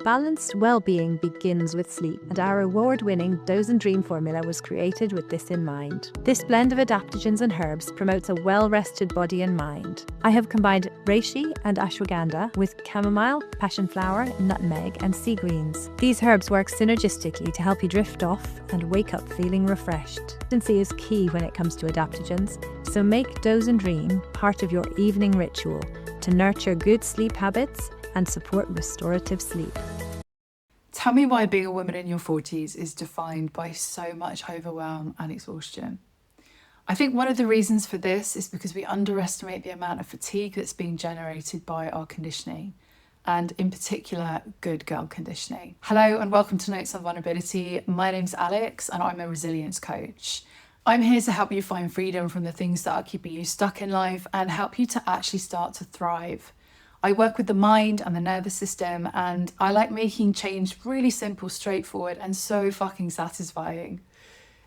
Balanced well-being begins with sleep, and our award-winning Doze and Dream formula was created with this in mind. This blend of adaptogens and herbs promotes a well-rested body and mind. I have combined reishi and ashwagandha with chamomile, passion flower, nutmeg, and sea greens. These herbs work synergistically to help you drift off and wake up feeling refreshed. Consistency is key when it comes to adaptogens, so make Doze and Dream part of your evening ritual to nurture good sleep habits and support restorative sleep. Tell me why being a woman in your 40s is defined by so much overwhelm and exhaustion. I think one of the reasons for this is because we underestimate the amount of fatigue that's being generated by our conditioning, and in particular, good girl conditioning. Hello and welcome to Notes on Vulnerability. My name's Alex and I'm a resilience coach. I'm here to help you find freedom from the things that are keeping you stuck in life and help you to actually start to thrive. I work with the mind and the nervous system, and I like making change really simple, straightforward, and so fucking satisfying.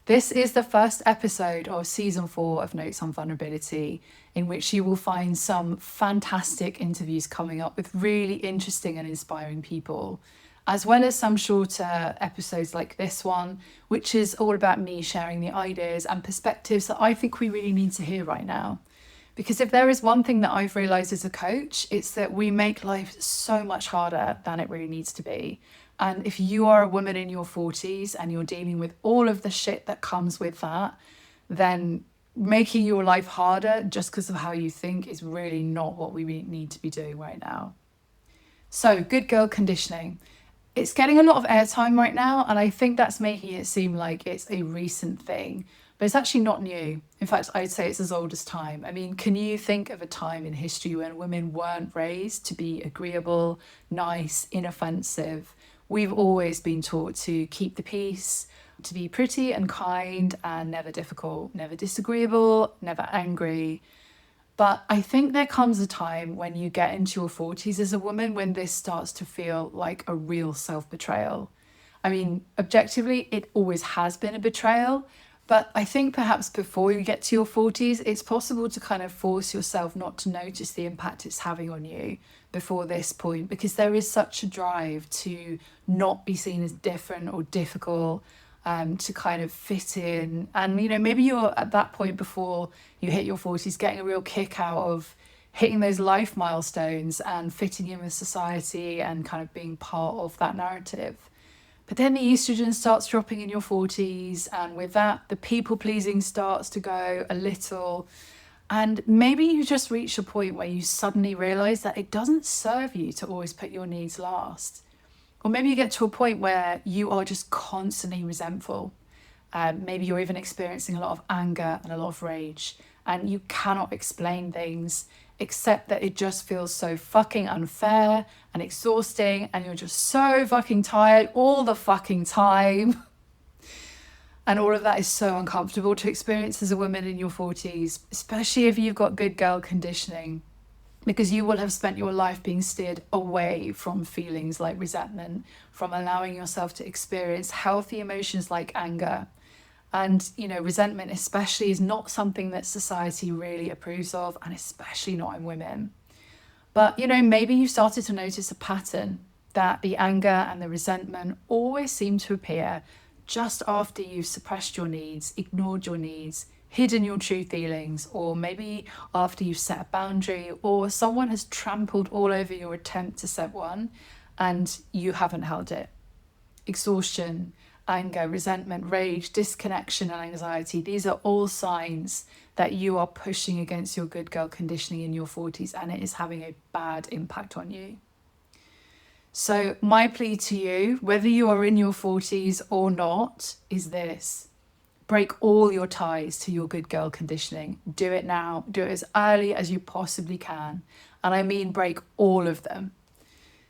This is the first episode of season 4 of Notes on Vulnerability, in which you will find some fantastic interviews coming up with really interesting and inspiring people, as well as some shorter episodes like this one, which is all about me sharing the ideas and perspectives that I think we really need to hear right now. Because if there is one thing that I've realised as a coach, it's that we make life so much harder than it really needs to be. And if you are a woman in your 40s and you're dealing with all of the shit that comes with that, then making your life harder just because of how you think is really not what we need to be doing right now. So, good girl conditioning. It's getting a lot of airtime right now, and I think that's making it seem like it's a recent thing. But it's actually not new. In fact, I'd say it's as old as time. I mean, can you think of a time in history when women weren't raised to be agreeable, nice, inoffensive? We've always been taught to keep the peace, to be pretty and kind and never difficult, never disagreeable, never angry. But I think there comes a time when you get into your 40s as a woman when this starts to feel like a real self-betrayal. I mean, objectively, it always has been a betrayal. But I think perhaps before you get to your 40s, it's possible to kind of force yourself not to notice the impact it's having on you before this point, because there is such a drive to not be seen as different or difficult, to kind of fit in. And, you know, maybe you're at that point before you hit your 40s getting a real kick out of hitting those life milestones and fitting in with society and kind of being part of that narrative. But then the estrogen starts dropping in your 40s, and with that, the people-pleasing starts to go a little. And maybe you just reach a point where you suddenly realise that it doesn't serve you to always put your needs last. Or maybe you get to a point where you are just constantly resentful. Maybe you're even experiencing a lot of anger and a lot of rage, and you cannot explain things except that it just feels so fucking unfair and exhausting, and you're just so fucking tired all the fucking time. And all of that is so uncomfortable to experience as a woman in your 40s, especially if you've got good girl conditioning, because you will have spent your life being steered away from feelings like resentment, from allowing yourself to experience healthy emotions like anger. And, you know, resentment especially is not something that society really approves of, and especially not in women. But, you know, maybe you started to notice a pattern that the anger and the resentment always seem to appear just after you've suppressed your needs, ignored your needs, hidden your true feelings, or maybe after you've set a boundary or someone has trampled all over your attempt to set one and you haven't held it. Exhaustion, anger, resentment, rage, disconnection, and anxiety. These are all signs that you are pushing against your good girl conditioning in your 40s, and it is having a bad impact on you. So my plea to you, whether you are in your 40s or not, is this: break all your ties to your good girl conditioning. Do it now. Do it as early as you possibly can. And I mean break all of them.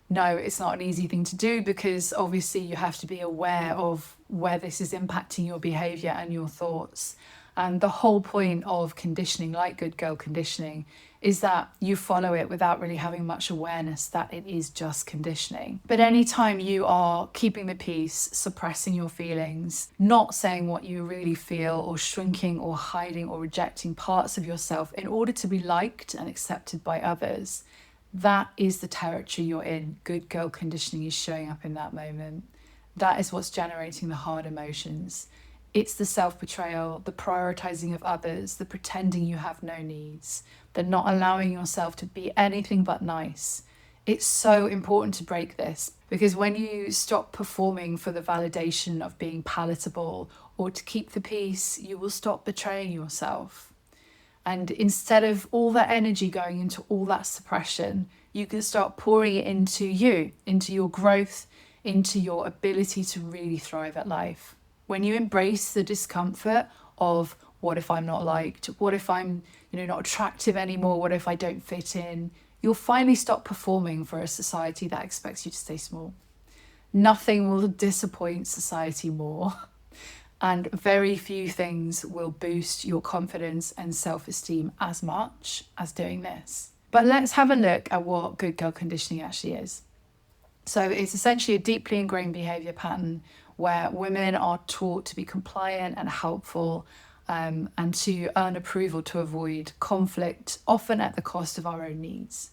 No, it's not an easy thing to do, because obviously you have to be aware of where this is impacting your behaviour and your thoughts. And the whole point of conditioning, like good girl conditioning, is that you follow it without really having much awareness that it is just conditioning. But anytime you are keeping the peace, suppressing your feelings, not saying what you really feel, or shrinking or hiding or rejecting parts of yourself in order to be liked and accepted by others, that is the territory you're in. Good girl conditioning is showing up in that moment. That is what's generating the hard emotions. It's the self-betrayal, the prioritizing of others, the pretending you have no needs, the not allowing yourself to be anything but nice. It's so important to break this, because when you stop performing for the validation of being palatable or to keep the peace, you will stop betraying yourself. And instead of all that energy going into all that suppression, you can start pouring it into you, into your growth, into your ability to really thrive at life. When you embrace the discomfort of what if I'm not liked? What if I'm, not attractive anymore? What if I don't fit in? You'll finally stop performing for a society that expects you to stay small. Nothing will disappoint society more. And very few things will boost your confidence and self-esteem as much as doing this. But let's have a look at what good girl conditioning actually is. So it's essentially a deeply ingrained behavior pattern where women are taught to be compliant and helpful, and to earn approval to avoid conflict, often at the cost of our own needs.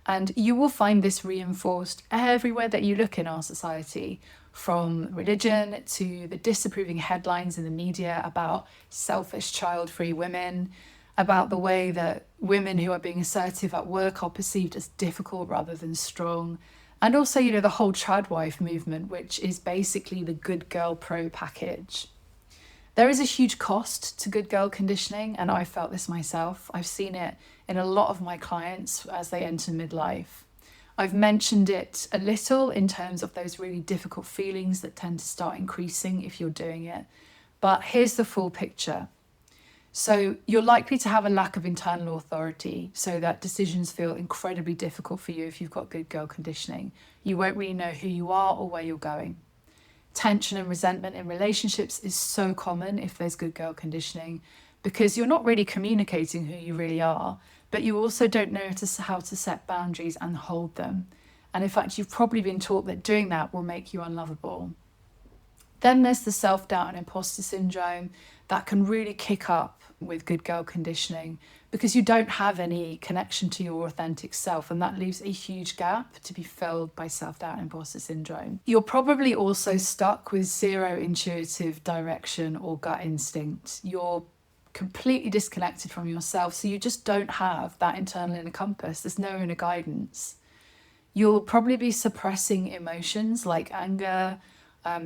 And you will find this reinforced everywhere that you look in our society, from religion to the disapproving headlines in the media about selfish child-free women, about the way that women who are being assertive at work are perceived as difficult rather than strong. And also, the whole tradwife movement, which is basically the good girl pro package. There is a huge cost to good girl conditioning, and I felt this myself. I've seen it in a lot of my clients as they enter midlife. I've mentioned it a little in terms of those really difficult feelings that tend to start increasing if you're doing it. But here's the full picture. So you're likely to have a lack of internal authority, so that decisions feel incredibly difficult for you if you've got good girl conditioning. You won't really know who you are or where you're going. Tension and resentment in relationships is so common if there's good girl conditioning, because you're not really communicating who you really are, but you also don't know how to set boundaries and hold them. And in fact, you've probably been taught that doing that will make you unlovable. Then there's the self-doubt and imposter syndrome that can really kick up with good girl conditioning, because you don't have any connection to your authentic self, and that leaves a huge gap to be filled by self-doubt and imposter syndrome. You're probably also stuck with zero intuitive direction or gut instinct. You're completely disconnected from yourself, so you just don't have that internal inner compass. There's no inner guidance. You'll probably be suppressing emotions like anger,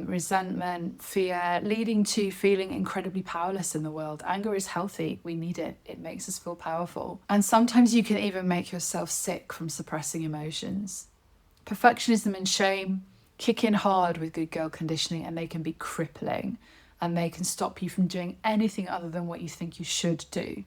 resentment, fear, leading to feeling incredibly powerless in the world. Anger is healthy. We need it. It makes us feel powerful. And sometimes you can even make yourself sick from suppressing emotions. Perfectionism and shame kick in hard with good girl conditioning, and they can be crippling, and they can stop you from doing anything other than what you think you should do.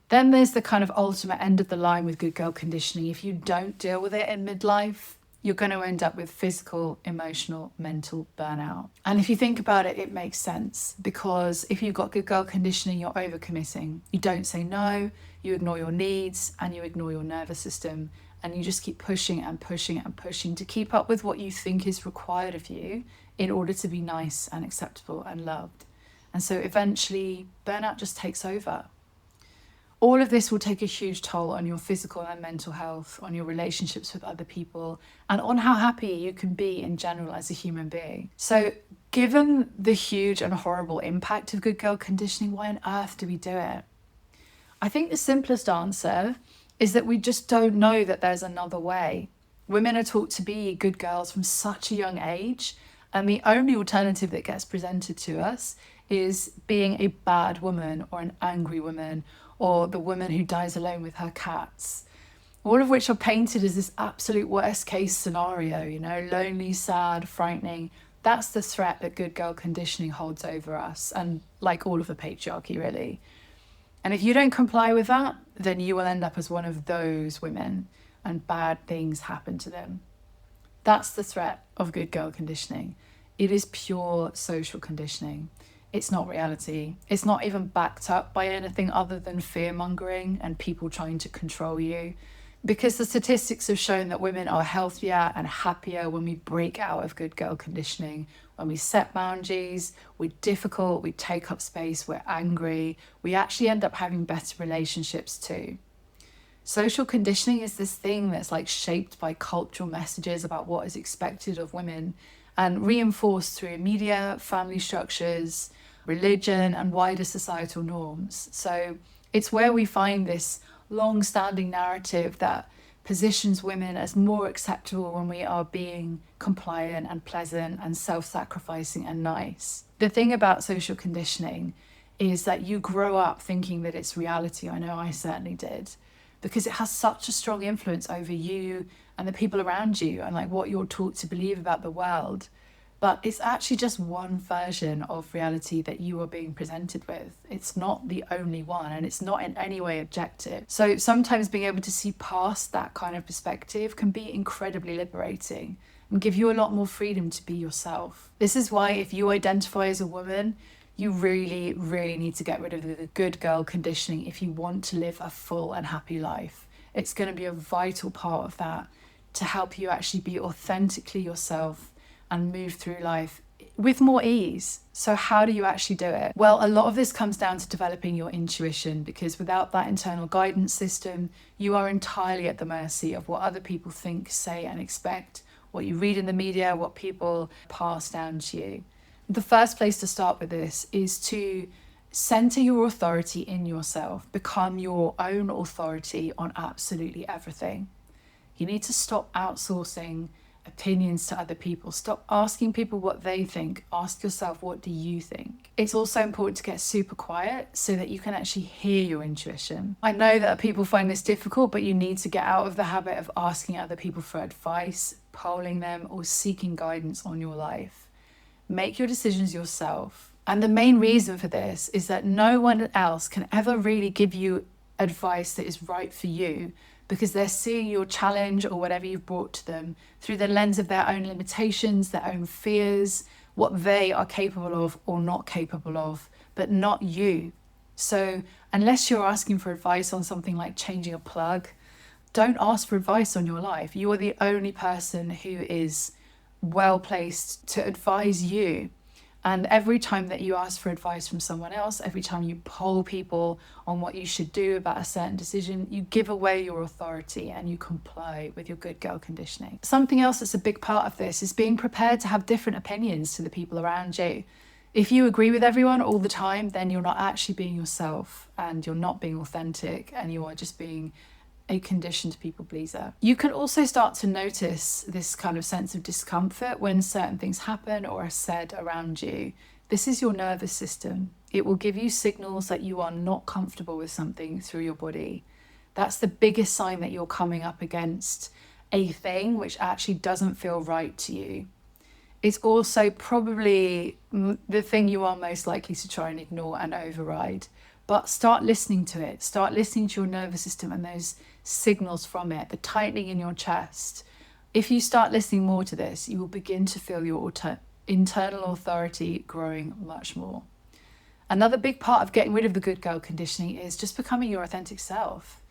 Then there's the kind of ultimate end of the line with good girl conditioning. If you don't deal with it in midlife, you're going to end up with physical, emotional, mental burnout. And if you think about it, it makes sense, because if you've got good girl conditioning, you're overcommitting. You don't say no, you ignore your needs, and you ignore your nervous system, and you just keep pushing and pushing and pushing to keep up with what you think is required of you in order to be nice and acceptable and loved. And so eventually, burnout just takes over. All of this will take a huge toll on your physical and mental health, on your relationships with other people, and on how happy you can be in general as a human being. So given the huge and horrible impact of good girl conditioning, why on earth do we do it? I think the simplest answer is that we just don't know that there's another way. Women are taught to be good girls from such a young age, and the only alternative that gets presented to us is being a bad woman or an angry woman, or the woman who dies alone with her cats, all of which are painted as this absolute worst case scenario, lonely, sad, frightening. That's the threat that good girl conditioning holds over us, and like all of the patriarchy, really. And if you don't comply with that, then you will end up as one of those women, and bad things happen to them. That's the threat of good girl conditioning. It is pure social conditioning. It's not reality. It's not even backed up by anything other than fear-mongering and people trying to control you. Because the statistics have shown that women are healthier and happier when we break out of good girl conditioning, when we set boundaries, we're difficult, we take up space, we're angry, we actually end up having better relationships too. Social conditioning is this thing that's like shaped by cultural messages about what is expected of women and reinforced through media, family structures, religion, and wider societal norms. So it's where we find this long-standing narrative that positions women as more acceptable when we are being compliant and pleasant and self-sacrificing and nice. The thing about social conditioning is that you grow up thinking that it's reality. I know I certainly did, because it has such a strong influence over you and the people around you and like what you're taught to believe about the world. But it's actually just one version of reality that you are being presented with. It's not the only one, and it's not in any way objective. So sometimes being able to see past that kind of perspective can be incredibly liberating and give you a lot more freedom to be yourself. This is why if you identify as a woman, you really, really need to get rid of the good girl conditioning if you want to live a full and happy life. It's going to be a vital part of that to help you actually be authentically yourself and move through life with more ease. So how do you actually do it? Well, a lot of this comes down to developing your intuition, because without that internal guidance system, you are entirely at the mercy of what other people think, say, and expect, what you read in the media, what people pass down to you. The first place to start with this is to center your authority in yourself. Become your own authority on absolutely everything. You need to stop outsourcing opinions to other people. Stop asking people what they think. Ask yourself, what do you think? It's also important to get super quiet so that you can actually hear your intuition. I know that people find this difficult, but you need to get out of the habit of asking other people for advice, polling them, or seeking guidance on your life. Make your decisions yourself. And the main reason for this is that no one else can ever really give you advice that is right for you, because they're seeing your challenge or whatever you've brought to them through the lens of their own limitations, their own fears, what they are capable of or not capable of, but not you. So unless you're asking for advice on something like changing a plug, don't ask for advice on your life. You are the only person who is well placed to advise you. And every time that you ask for advice from someone else, every time you poll people on what you should do about a certain decision, you give away your authority and you comply with your good girl conditioning. Something else that's a big part of this is being prepared to have different opinions to the people around you. If you agree with everyone all the time, then you're not actually being yourself and you're not being authentic, and you are just being a conditioned people pleaser. You can also start to notice this kind of sense of discomfort when certain things happen or are said around you. This is your nervous system. It will give you signals that you are not comfortable with something through your body. That's the biggest sign that you're coming up against a thing which actually doesn't feel right to you. It's also probably the thing you are most likely to try and ignore and override. But start listening to it. Start listening to your nervous system and those signals from it, the tightening in your chest. If you start listening more to this, you will begin to feel your internal authority growing much more. Another big part of getting rid of the good girl conditioning is just becoming your authentic self.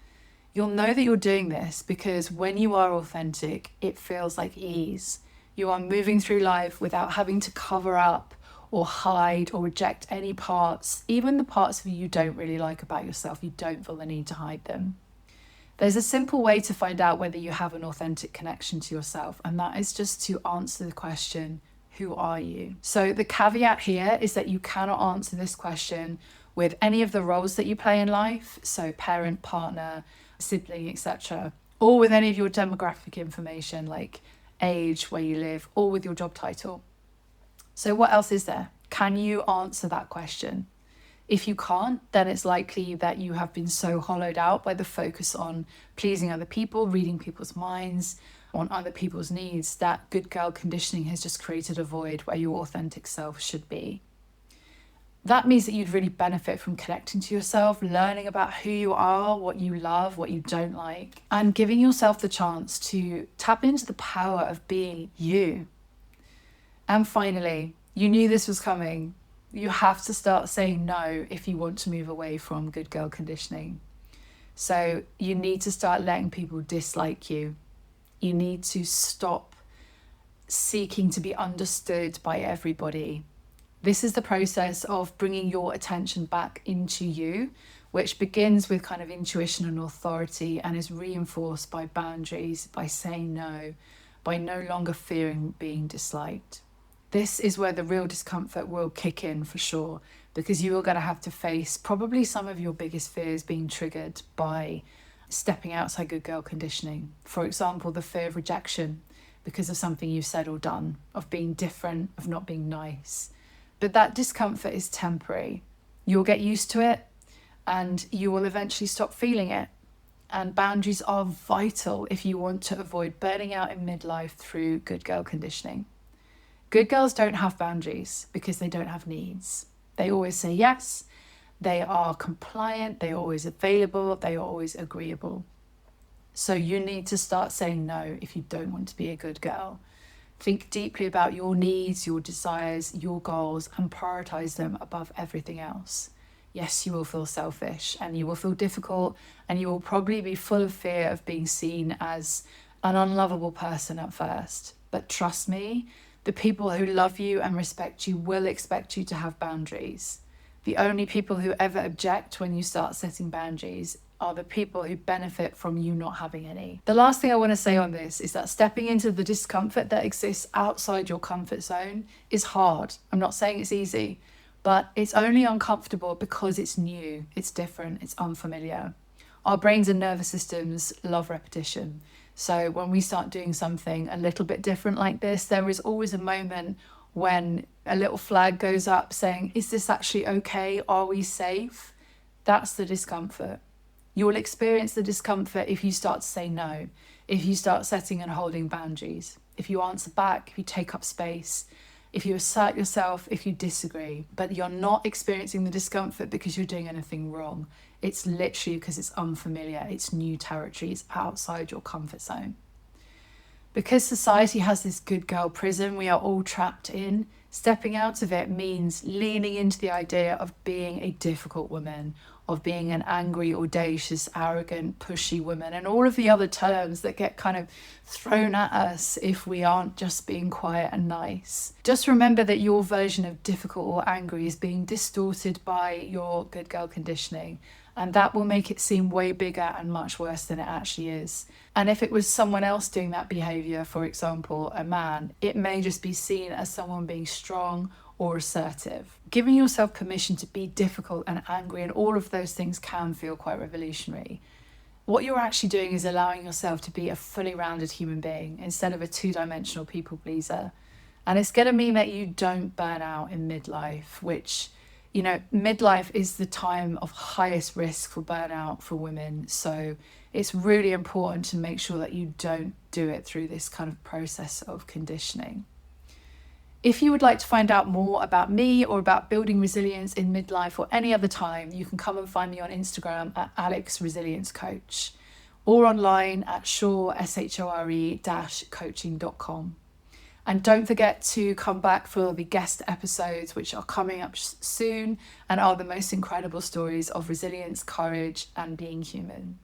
You'll know that you're doing this because when you are authentic, it feels like ease. You are moving through life without having to cover up or hide or reject any parts, even the parts of you don't really like about yourself. You don't feel the need to hide them. There's a simple way to find out whether you have an authentic connection to yourself, and that is just to answer the question, who are you? So the caveat here is that you cannot answer this question with any of the roles that you play in life, so parent, partner, sibling, etc., or with any of your demographic information like age, where you live, or with your job title. So what else is there? Can you answer that question? If you can't, then it's likely that you have been so hollowed out by the focus on pleasing other people, reading people's minds, on other people's needs, that good girl conditioning has just created a void where your authentic self should be. That means that you'd really benefit from connecting to yourself, learning about who you are, what you love, what you don't like, and giving yourself the chance to tap into the power of being you. And finally, you knew this was coming. You have to start saying no if you want to move away from good girl conditioning. So you need to start letting people dislike you. You need to stop seeking to be understood by everybody. This is the process of bringing your attention back into you, which begins with kind of intuition and authority and is reinforced by boundaries, by saying no, by no longer fearing being disliked. This is where the real discomfort will kick in for sure, because you are going to have to face probably some of your biggest fears being triggered by stepping outside good girl conditioning. For example, the fear of rejection because of something you've said or done, of being different, of not being nice. But that discomfort is temporary. You'll get used to it and you will eventually stop feeling it. And boundaries are vital if you want to avoid burning out in midlife through good girl conditioning. Good girls don't have boundaries because they don't have needs. They always say yes, they are compliant, they are always available, they are always agreeable. So you need to start saying no if you don't want to be a good girl. Think deeply about your needs, your desires, your goals, and prioritize them above everything else. Yes, you will feel selfish and you will feel difficult and you will probably be full of fear of being seen as an unlovable person at first. But trust me, the people who love you and respect you will expect you to have boundaries. The only people who ever object when you start setting boundaries are the people who benefit from you not having any. The last thing I want to say on this is that stepping into the discomfort that exists outside your comfort zone is hard. I'm not saying it's easy, but it's only uncomfortable because it's new, it's different, it's unfamiliar. Our brains and nervous systems love repetition. So when we start doing something a little bit different like this, there is always a moment when a little flag goes up saying, is this actually okay? Are we safe? That's the discomfort. You will experience the discomfort if you start to say no, if you start setting and holding boundaries, if you answer back, if you take up space, if you assert yourself, if you disagree. But you're not experiencing the discomfort because you're doing anything wrong. It's literally because it's unfamiliar, it's new territory, it's outside your comfort zone. Because society has this good girl prison we are all trapped in, stepping out of it means leaning into the idea of being a difficult woman, of being an angry, audacious, arrogant, pushy woman, and all of the other terms that get kind of thrown at us if we aren't just being quiet and nice. Just remember that your version of difficult or angry is being distorted by your good girl conditioning, and that will make it seem way bigger and much worse than it actually is. And if it was someone else doing that behavior, for example, a man, it may just be seen as someone being strong or assertive. Giving yourself permission to be difficult and angry and all of those things can feel quite revolutionary. What you're actually doing is allowing yourself to be a fully rounded human being instead of a two-dimensional people pleaser. And it's going to mean that you don't burn out in midlife, which, you know, midlife is the time of highest risk for burnout for women. So it's really important to make sure that you don't do it through this kind of process of conditioning. If you would like to find out more about me or about building resilience in midlife or any other time, you can come and find me on Instagram at Alex Resilience Coach or online at shore-coaching.com. And don't forget to come back for the guest episodes, which are coming up soon and are the most incredible stories of resilience, courage, and being human.